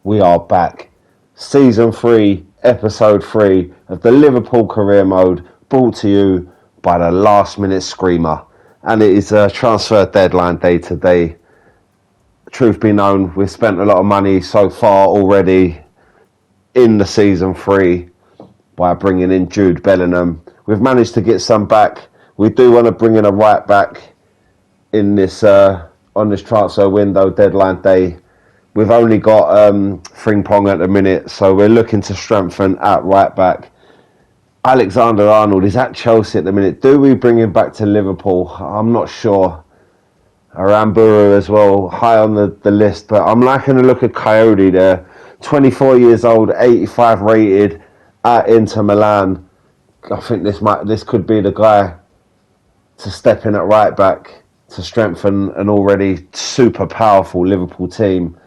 We are back. Season 3, Episode 3 of the Liverpool Career Mode, brought to you by the Last Minute Screamer. And it is a transfer deadline day today. Truth be known, we've spent a lot of money so far already in the Season 3 by bringing in Jude Bellingham. We've managed to get some back. We do want to bring in a right back in this on this transfer window deadline day. We've only got Frimpong at the minute, so we're looking to strengthen at right back. Alexander-Arnold is at Chelsea at the minute. Do we bring him back to Liverpool? I'm not sure. Aramburu as well, high on the list, but I'm liking the look of Coyote there. 24 years old, 85 rated at Inter Milan. I think this could be the guy to step in at right back to strengthen an already super powerful Liverpool team.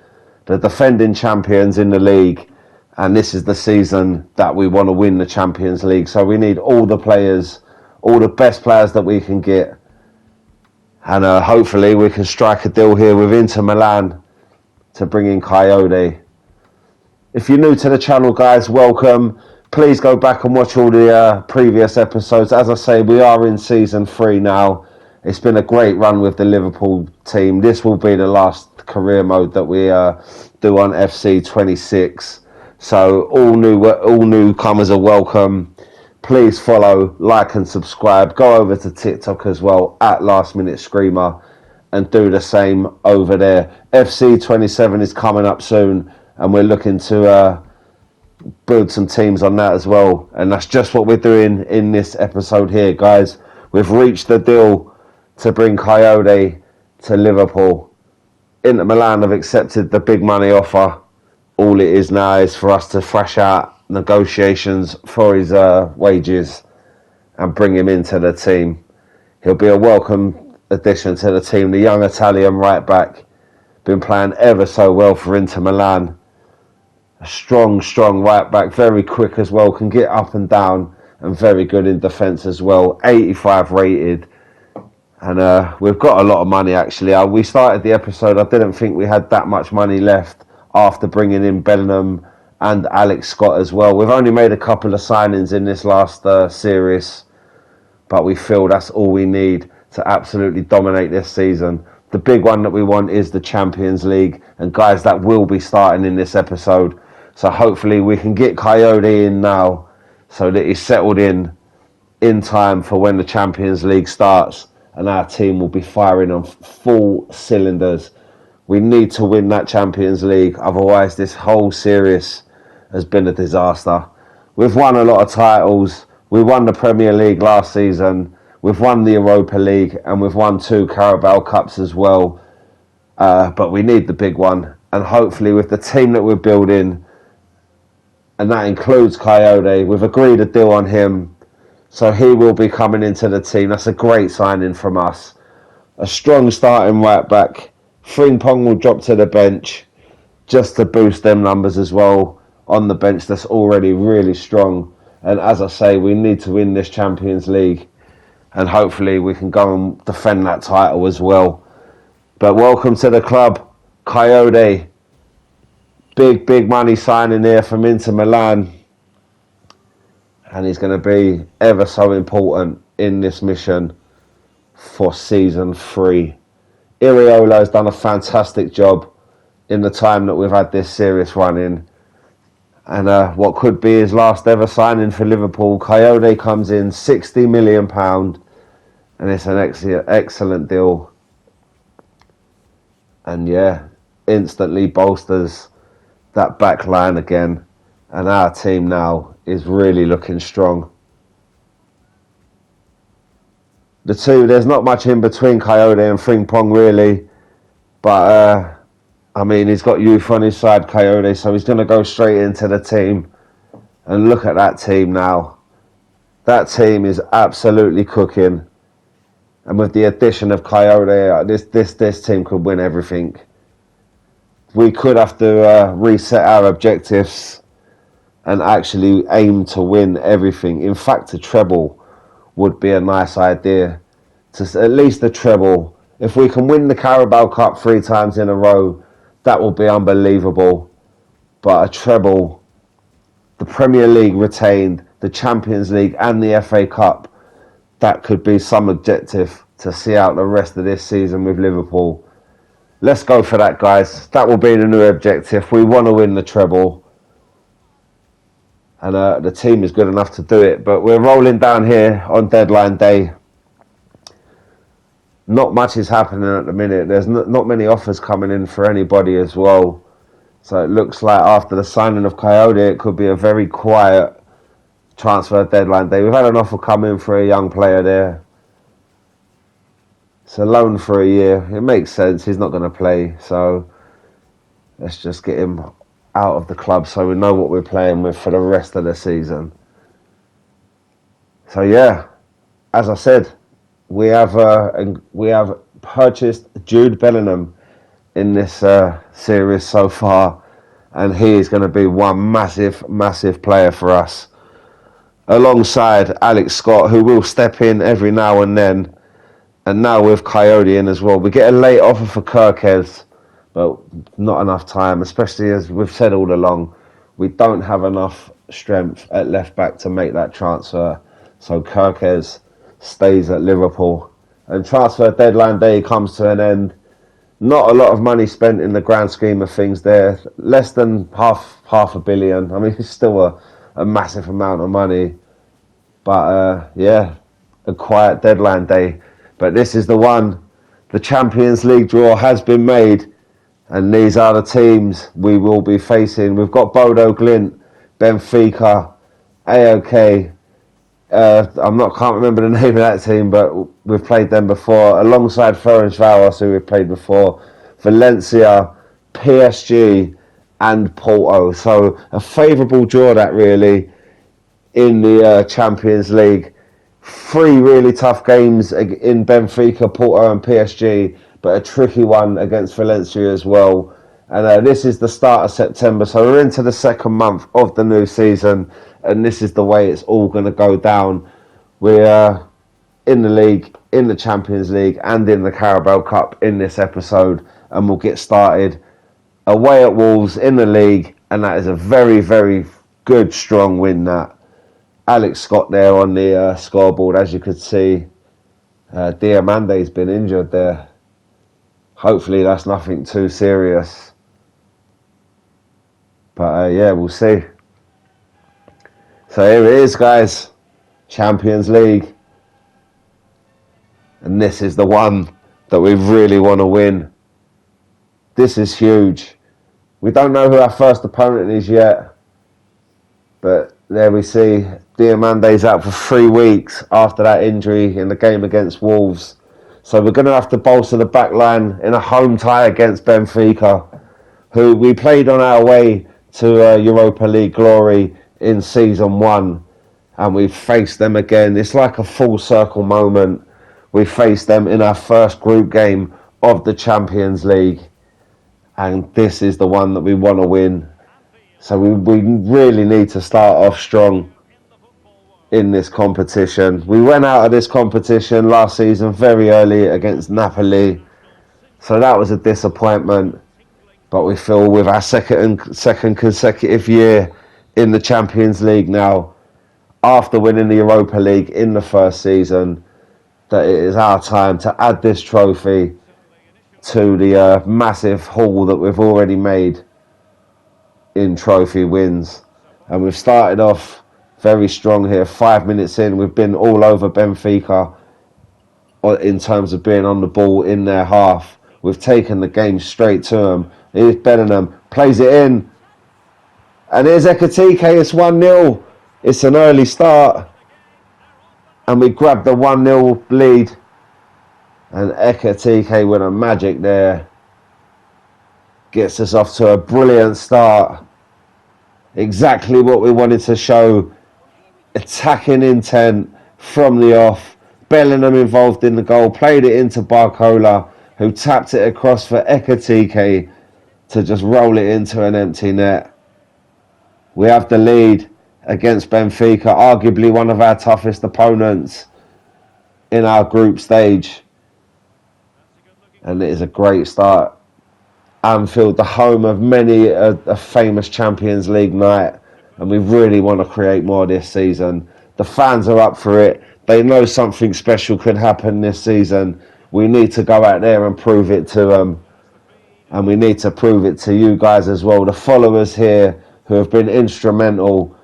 The defending champions in the league, and this is the season that we want to win the Champions League. So we need all the players, all the best players that we can get, and hopefully we can strike a deal here with Inter Milan to bring in Coyote. If you're new to the channel, guys, welcome. Please go back and watch all the previous episodes. As I say, we are in Season 3 now. It's been a great run with the Liverpool team. This will be the last career mode that we do on FC 26. So all newcomers are welcome. Please follow, like and subscribe. Go over to TikTok as well at Last Minute Screamer and do the same over there. FC 27 is coming up soon and we're looking to build some teams on that as well. And that's just what we're doing in this episode here, guys. We've reached the deal to bring Coyote to Liverpool. Inter Milan have accepted the big money offer. All it is now is for us to thrash out negotiations for his wages and bring him into the team. He'll be a welcome addition to the team. The young Italian right back, been playing ever so well for Inter Milan. A strong right back, very quick as well, can get up and down and very good in defence as well. 85 rated. And we've got a lot of money, actually. We started the episode, I didn't think we had that much money left after bringing in Bellingham and Alex Scott as well. We've only made a couple of signings in this last series, but we feel that's all we need to absolutely dominate this season. The big one that we want is the Champions League, and guys, that will be starting in this episode. So hopefully we can get Coyote in now so that he's settled in time for when the Champions League starts. And our team will be firing on full cylinders. We need to win that Champions League. Otherwise, this whole series has been a disaster. We've won a lot of titles. We won the Premier League last season. We've won the Europa League. And we've won 2 Carabao Cups as well. But we need the big one. And hopefully with the team that we're building, and that includes Coyote, we've agreed a deal on him. So he will be coming into the team. That's a great signing from us. A strong starting right back. Frimpong will drop to the bench just to boost them numbers as well on the bench. That's already really strong. And as I say, we need to win this Champions League. And hopefully we can go and defend that title as well. But welcome to the club, Coyote. Big money signing here from Inter Milan. And he's going to be ever so important in this mission for Season 3. Iraola has done a fantastic job in the time that we've had this series running. And what could be his last ever signing for Liverpool, Coyote comes in £60 million. And it's an excellent deal. And yeah, instantly bolsters that back line again. And our team now is really looking strong. The two, there's not much in between Coyote and Frimpong really. But, I mean, he's got youth on his side, Coyote, so he's going to go straight into the team. And look at that team now. That team is absolutely cooking. And with the addition of Coyote, this team could win everything. We could have to reset our objectives and actually aim to win everything. In fact, a treble would be a nice idea. At least a treble. If we can win the Carabao Cup 3 times in a row, that will be unbelievable. but a treble, the Premier League retained, the Champions League and the FA Cup, that could be some objective to see out the rest of this season with Liverpool. Let's go for that, guys. That will be the new objective. We want to win the treble. And the team is good enough to do it. But we're rolling down here on deadline day. Not much is happening at the minute. There's not many offers coming in for anybody as well. So it looks like after the signing of Coyote, it could be a very quiet transfer deadline day. We've had an offer come in for a young player there. It's a loan for a year. It makes sense. He's not going to play. So let's just get him out of the club so we know what we're playing with for the rest of the season. So yeah, as I said, we have purchased Jude Bellingham in this series so far, and he is going to be one massive player for us, alongside Alex Scott, who will step in every now and then, and now with Coyote in as well. We get a late offer for Kirkes, but not enough time, especially as we've said all along, we don't have enough strength at left back to make that transfer. So Kirkes stays at Liverpool, and transfer deadline day comes to an end. Not a lot of money spent in the grand scheme of things there, less than half a billion. I mean, it's still a massive amount of money, but yeah, a quiet deadline day. But this is the one. The Champions League draw has been made, and these are the teams we will be facing. We've got Bodo Glimt, Benfica, AOK. Can't remember the name of that team, but we've played them before, alongside Ferencváros, who we've played before, Valencia, PSG, and Porto. So a favourable draw, that really, in the Champions League. 3 really tough games in Benfica, Porto, and PSG, but a tricky one against Valencia as well. And this is the start of September, so we're into the second month of the new season, and this is the way it's all going to go down. We're in the league, in the Champions League, and in the Carabao Cup in this episode, and we'll get started away at Wolves in the league, and that is a very good, strong win. That Alex Scott there on the scoreboard, as you could see. Diamande's been injured there. Hopefully that's nothing too serious. But yeah, we'll see. So here it is, guys. Champions League. And this is the one that we really want to win. This is huge. We don't know who our first opponent is yet. But there we see Diamande's out for 3 weeks after that injury in the game against Wolves. So we're going to have to bolster the back line in a home tie against Benfica, who we played on our way to Europa League glory in season 1, and we've faced them again. It's like a full circle moment. We faced them in our first group game of the Champions League, and this is the one that we want to win. So we really need to start off strong in this competition. We went out of this competition last season very early against Napoli, so that was a disappointment. But we feel with our second consecutive year in the Champions League now, after winning the Europa League in the first season, that it is our time to add this trophy to the massive haul that we've already made in trophy wins. And we've started off very strong here. 5 minutes in, we've been all over Benfica in terms of being on the ball in their half. We've taken the game straight to them. Here's Bellingham, plays it in. And here's Ekatike, it's 1-0. It's an early start. And we grab the 1-0 lead. And Ekatike with a magic there gets us off to a brilliant start. Exactly what we wanted to show. Attacking intent from the off. Bellingham involved in the goal. Played it into Barcola, who tapped it across for Ekatike to just roll it into an empty net. We have the lead against Benfica, arguably one of our toughest opponents in our group stage. And it is a great start. Anfield, the home of many a famous Champions League night, and we really want to create more this season. The fans are up for it. They know something special could happen this season. We need to go out there and prove it to them, and we need to prove it to you guys as well, the followers here who have been instrumental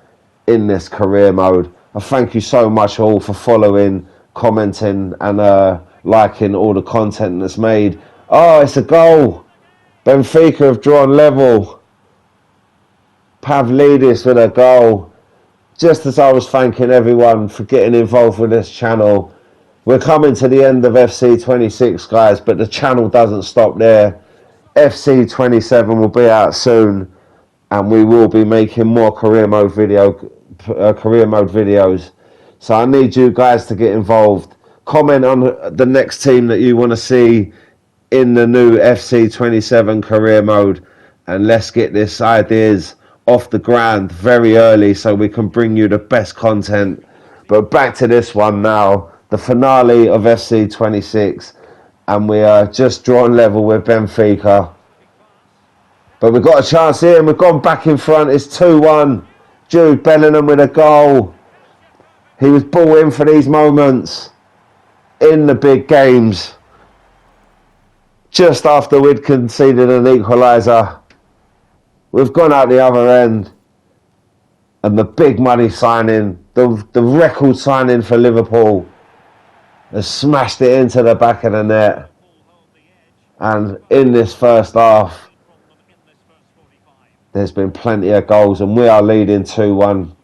in this career mode. I thank you so much all for following, commenting, and liking all the content that's made. Oh, it's a goal! Benfica have drawn level. Pavlidis with a goal. Just as I was thanking everyone for getting involved with this channel, we're coming to the end of FC 26, guys, but the channel doesn't stop there. FC 27 will be out soon, and we will be making more career mode videos. So I need you guys to get involved. Comment on the next team that you want to see in the new FC 27 career mode, and let's get this ideas off the ground very early so we can bring you the best content. But back to this one now, the finale of FC 26, and we are just drawn level with Benfica. But we've got a chance here, and we've gone back in front. It's 2-1. Jude Bellingham with a goal. He was brought in for these moments in the big games. Just after we'd conceded an equaliser, we've gone out the other end, and the big money signing, the record signing for Liverpool, has smashed it into the back of the net. And in this first half, there's been plenty of goals, and we are leading 2-1.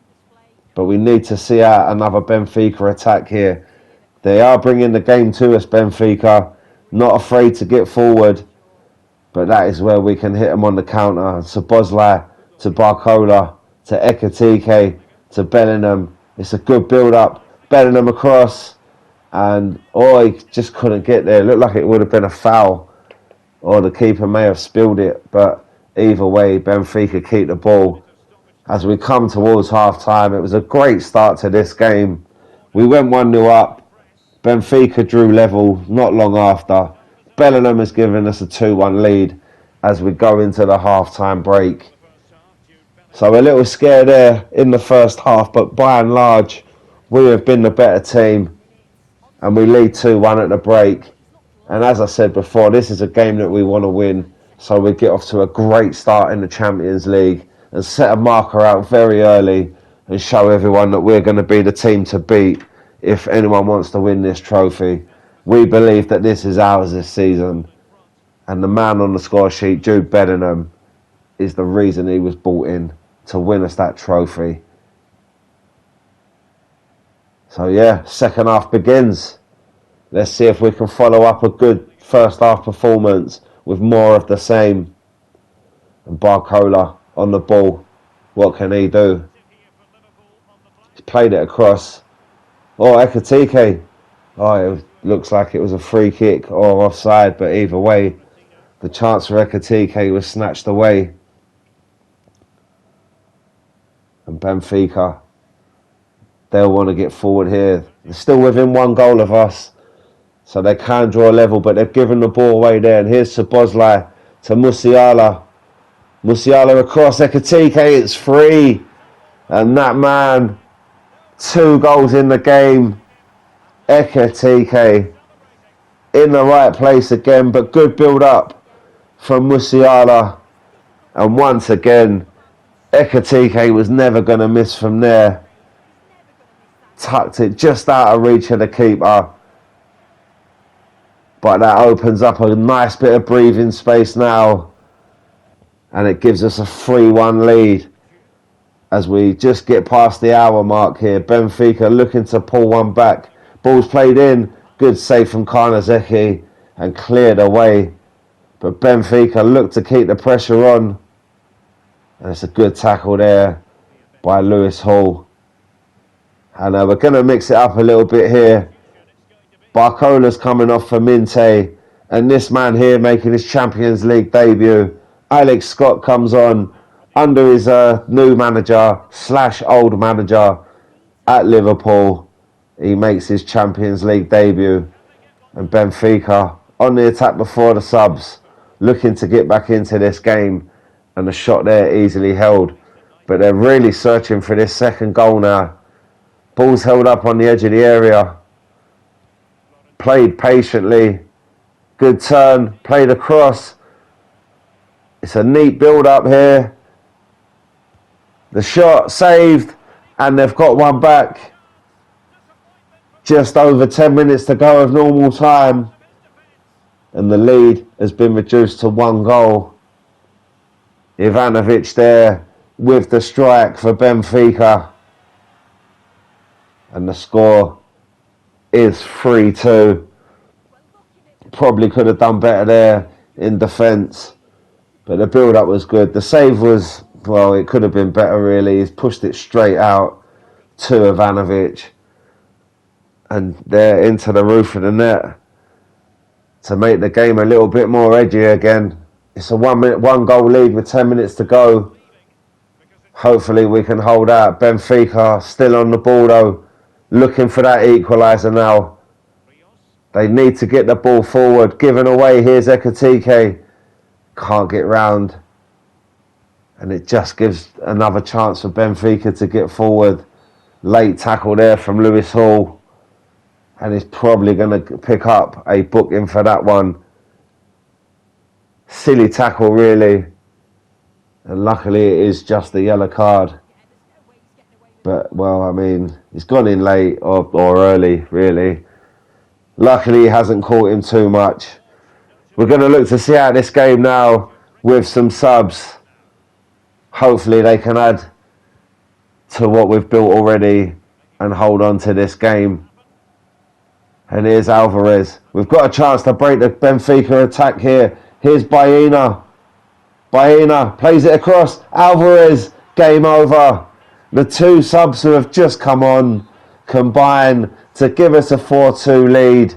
But we need to see out another Benfica attack here. They are bringing the game to us, Benfica. Not afraid to get forward, but that is where we can hit them on the counter. Szoboszlai to Barcola to Ekitike to Bellingham. It's a good build-up. Bellingham across, and he just couldn't get there. It looked like it would have been a foul, or the keeper may have spilled it, but either way, Benfica keep the ball. As we come towards half-time, it was a great start to this game. We went 1-0 up. Benfica drew level not long after. Bellingham has given us a 2-1 lead as we go into the half-time break. So a little scared there in the first half, but by and large, we have been the better team, and we lead 2-1 at the break. And as I said before, this is a game that we want to win, so we get off to a great start in the Champions League and set a marker out very early and show everyone that we're going to be the team to beat if anyone wants to win this trophy. We believe that this is ours this season, and the man on the score sheet, Jude Bellingham, is the reason he was brought in to win us that trophy. So yeah, second half begins. Let's see if we can follow up a good first half performance with more of the same. And Barcola on the ball. What can he do? He's played it across. Ekitike. It looks like it was a free kick or offside, but either way, the chance for Ekitike was snatched away. And Benfica, they'll want to get forward here. They're still within one goal of us, so they can draw level, but they've given the ball away there. And here's Szoboszlai to Musiala. Musiala across Ekitike, it's free. And that man, 2 goals in the game. Ekitike in the right place again, but good build up from Musiala. And once again, Ekitike was never going to miss from there. Tucked it just out of reach of the keeper. But that opens up a nice bit of breathing space now. And it gives us a 3-1 lead as we just get past the hour mark here. Benfica looking to pull one back. Ball's played in. Good save from Karnazeki and cleared away. But Benfica look to keep the pressure on. And it's a good tackle there by Lewis Hall. And we're going to mix it up a little bit here. Barcola's coming off for Minte. And this man here making his Champions League debut. Alex Scott comes on under his new manager / old manager at Liverpool. He makes his Champions League debut. And Benfica on the attack before the subs. looking to get back into this game, and the shot there easily held. But they're really searching for this second goal now. Ball's held up on the edge of the area. Played patiently. Good turn. Played across. It's a neat build-up here. The shot saved, and they've got one back. Just over 10 minutes to go of normal time. And the lead has been reduced to 1 goal. Ivanovic there with the strike for Benfica. And the score is 3-2. Probably could have done better there in defence. But the build-up was good. The save was, well, it could have been better really. He's pushed it straight out to Ivanovic. And they're into the roof of the net to make the game a little bit more edgy again. It's a 1 goal lead with 10 minutes to go. Hopefully we can hold out. Benfica still on the ball though, looking for that equaliser now. They need to get the ball forward. Given away, here's Ekatike. Can't get round. And it just gives another chance for Benfica to get forward. Late tackle there from Lewis Hall. And he's probably going to pick up a booking for that one. Silly tackle, really. And luckily it is just a yellow card. But, well, I mean, he's gone in late or early, really. Luckily he hasn't caught him too much. We're going to look to see out this game now with some subs. Hopefully they can add to what we've built already and hold on to this game. And here's Alvarez. We've got a chance to break the Benfica attack here. Here's Baena. Baena plays it across. Alvarez, game over. The 2 subs who have just come on combine to give us a 4-2 lead.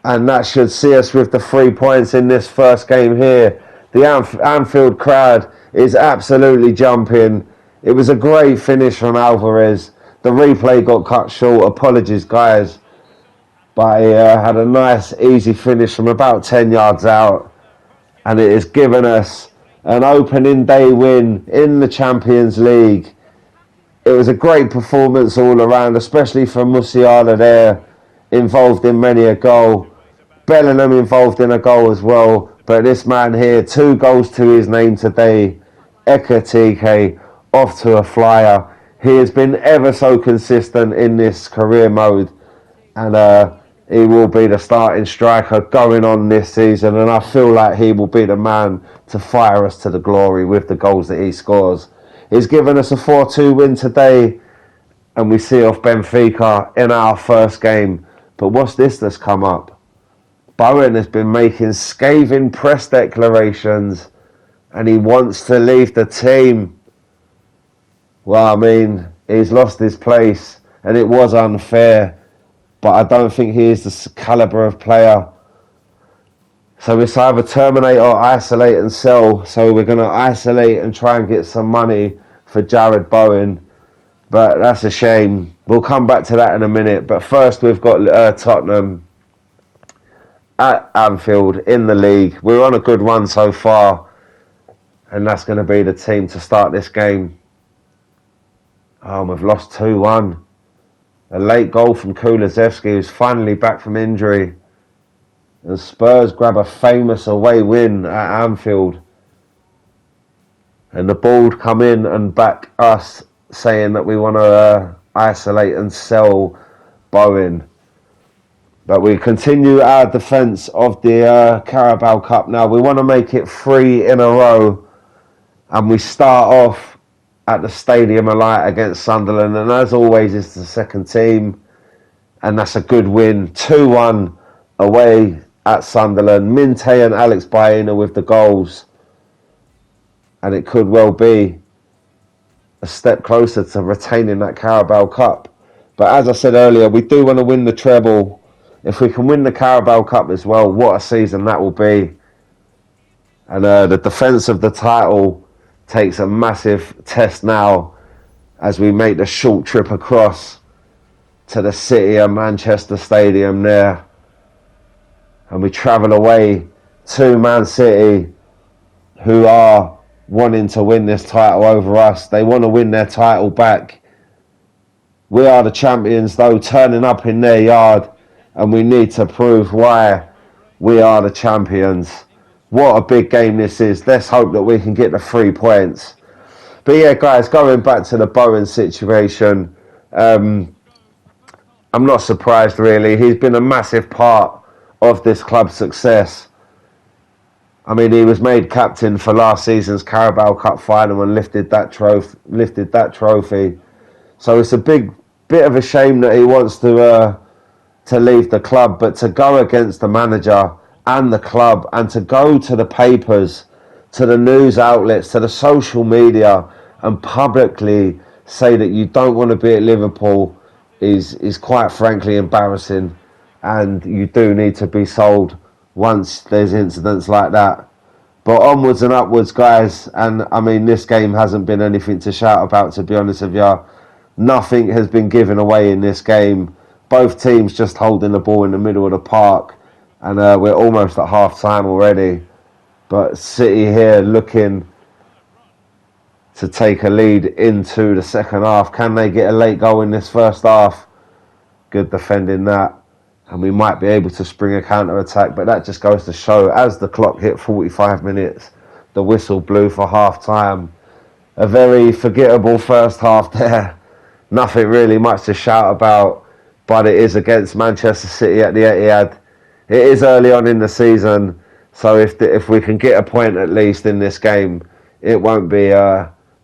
And that should see us with the 3 points in this first game here. The Anfield crowd is absolutely jumping. It was a great finish from Alvarez. The replay got cut short. Apologies, guys. But he had a nice, easy finish from about 10 yards out. And it has given us an opening day win in the Champions League. It was a great performance all around, especially from Musiala there, involved in many a goal. Bellingham involved in a goal as well. But this man here, 2 goals to his name today. Ekatike off to a flyer. He has been ever so consistent in this career mode. And he will be the starting striker going on this season, and I feel like he will be the man to fire us to the glory with the goals that he scores. He's given us a 4-2 win today, and we see off Benfica in our first game. But what's this that's come up? Bowen has been making scathing press declarations, and he wants to leave the team. Well, I mean, he's lost his place, and it was unfair. But I don't think he is the calibre of player. So it's either terminate or isolate and sell. So we're going to isolate and try and get some money for Jared Bowen. But that's a shame. We'll come back to that in a minute. But first we've got Tottenham at Anfield in the league. We're on a good run so far. And that's going to be the team to start this game. Oh, we've lost 2-1. A late goal from Kulusevski, who's finally back from injury. And Spurs grab a famous away win at Anfield. And the board come in and back us, saying that we want to isolate and sell Bowen. But we continue our defence of the Carabao Cup now. We want to make it 3 in a row. And we start off at the Stadium of Light against Sunderland, and as always it's the second team, and that's a good win. 2-1 away at Sunderland. Minte and Alex Baena with the goals, and it could well be a step closer to retaining that Carabao Cup. But as I said earlier, we do want to win the treble. If we can win the Carabao Cup as well, what a season that will be. And the defence of the title takes a massive test now as we make the short trip across to the City of Manchester Stadium there. And we travel away to Man City, who are wanting to win this title over us. They want to win their title back. We are the champions, though, turning up in their yard, and we need to prove why we are the champions. What a big game this is. Let's hope that we can get the 3 points. But yeah, guys, going back to the Bowen situation, I'm not surprised, really. He's been a massive part of this club's success. I mean, he was made captain for last season's Carabao Cup final and lifted that trophy. So it's a big bit of a shame that he wants to leave the club, but to go against the manager and the club, and to go to the papers, to the news outlets, to the social media, and publicly say that you don't want to be at Liverpool is quite frankly embarrassing, and you do need to be sold once there's incidents like that. But onwards and upwards, guys, and I mean, this game hasn't been anything to shout about, to be honest with you. Nothing has been given away in this game. Both teams just holding the ball in the middle of the park, and we're almost at half time already. But City here looking to take a lead into the second half. Can they get a late goal in this first half? Good defending that, and we might be able to spring a counter-attack, but that just goes to show, as the clock hit 45 minutes, the whistle blew for half-time. A very forgettable first half there. Nothing really much to shout about, but it is against Manchester City at the Etihad. It is early on in the season, so if we can get a point at least in this game, it won't be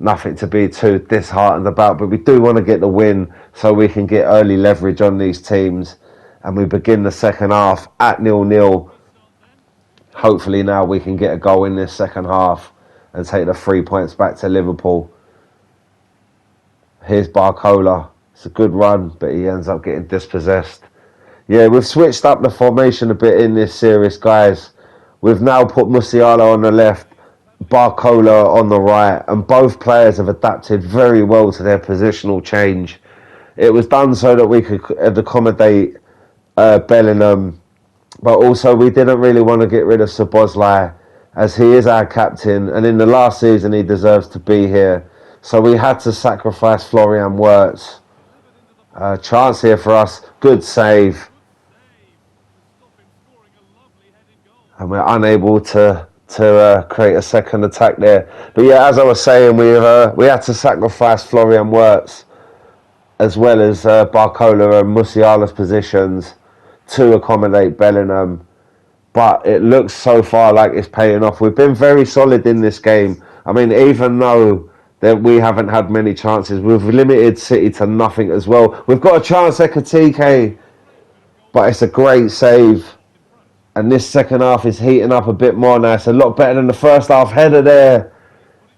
nothing to be too disheartened about. But we do want to get the win so we can get early leverage on these teams, and we begin the second half at 0-0. Hopefully now we can get a goal in this second half and take the 3 points back to Liverpool. Here's Barcola. It's a good run, but he ends up getting dispossessed. Yeah, we've switched up the formation a bit in this series, guys. We've now put Musiala on the left, Barcola on the right, and both players have adapted very well to their positional change. It was done so that we could accommodate Bellingham, but also we didn't really want to get rid of Szoboszlai, as he is our captain, and in the last season he deserves to be here. So we had to sacrifice Florian Wirtz. Chance here for us. Good save. And we're unable to create a second attack there. But yeah, as I was saying, we had to sacrifice Florian Wirtz as well as Barcola and Musiala's positions to accommodate Bellingham. But it looks so far like it's paying off. We've been very solid in this game. I mean, even though that we haven't had many chances, we've limited City to nothing as well. We've got a chance at Ekitike, but it's a great save. And this second half is heating up a bit more now. It's a lot better than the first half. Header there.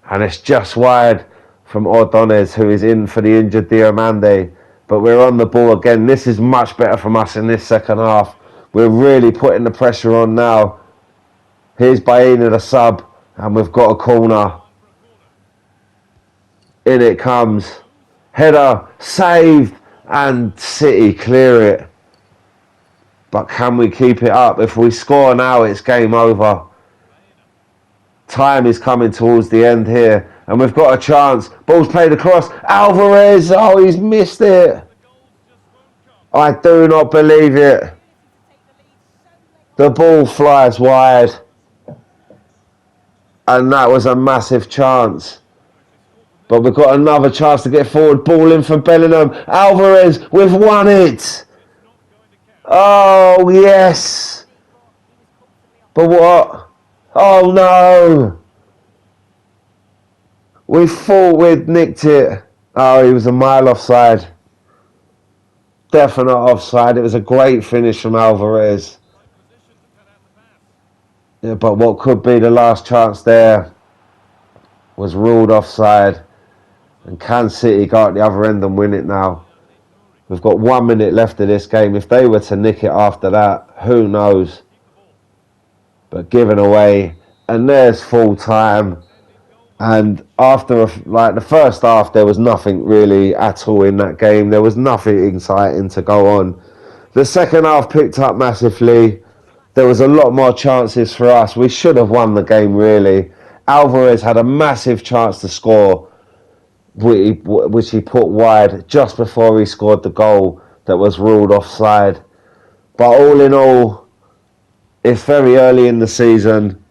And it's just wide from Ordonez, who is in for the injured Diomande. But we're on the ball again. This is much better from us in this second half. We're really putting the pressure on now. Here's Baena, the sub. And we've got a corner. In it comes. Header, saved. And City clear it. But can we keep it up? If we score now, it's game over. Time is coming towards the end here. And we've got a chance. Ball's played across. Alvarez. Oh, he's missed it. I do not believe it. The ball flies wide. And that was a massive chance. But we've got another chance to get forward. Ball in from Bellingham. Alvarez, we've won it. Oh, yes. But what? Oh, no. We thought we'd nicked it. Oh, he was a mile offside. Definite offside. It was a great finish from Alvarez. Yeah, but what could be the last chance there was ruled offside. And can City go at the other end and win it now? We've got 1 minute left of this game. If they were to nick it after that, who knows? But given away. And there's full time. And after the first half, there was nothing really at all in that game. There was nothing exciting to go on. The second half picked up massively. there was a lot more chances for us. We should have won the game, really. Alvarez had a massive chance to score, which he put wide just before he scored the goal that was ruled offside. But all in all, it's very early in the season,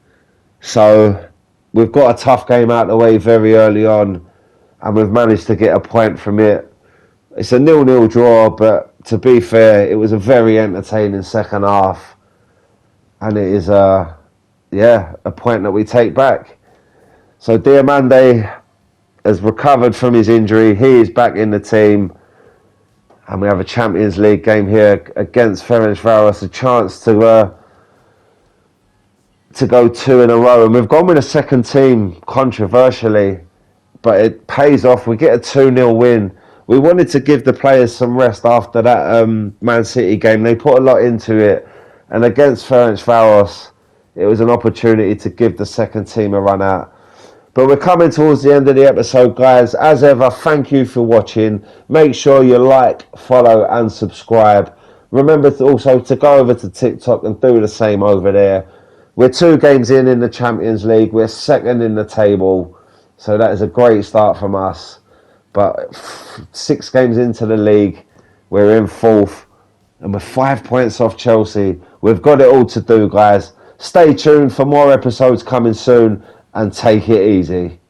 so we've got a tough game out of the way very early on, and we've managed to get a point from it. It's a 0-0 draw, but to be fair, it was a very entertaining second half, and it is a point that we take back. So Diamande has recovered from his injury. He is back in the team, and we have a Champions League game here against Ferencváros, a chance to go 2 in a row, and we've gone with a second team controversially, but it pays off. We get a 2-0 win. We wanted to give the players some rest after that Man City game. They put a lot into it, and against Ferencváros, it was an opportunity to give the second team a run out. But we're coming towards the end of the episode, guys. As ever, thank you for watching. Make sure you like, follow and subscribe. Remember also to go over to TikTok and do the same over there. We're 2 games in the Champions League. We're second in the table. So that is a great start from us. But 6 games into the league, we're in 4th. And we're 5 points off Chelsea. We've got it all to do, guys. Stay tuned for more episodes coming soon. And take it easy.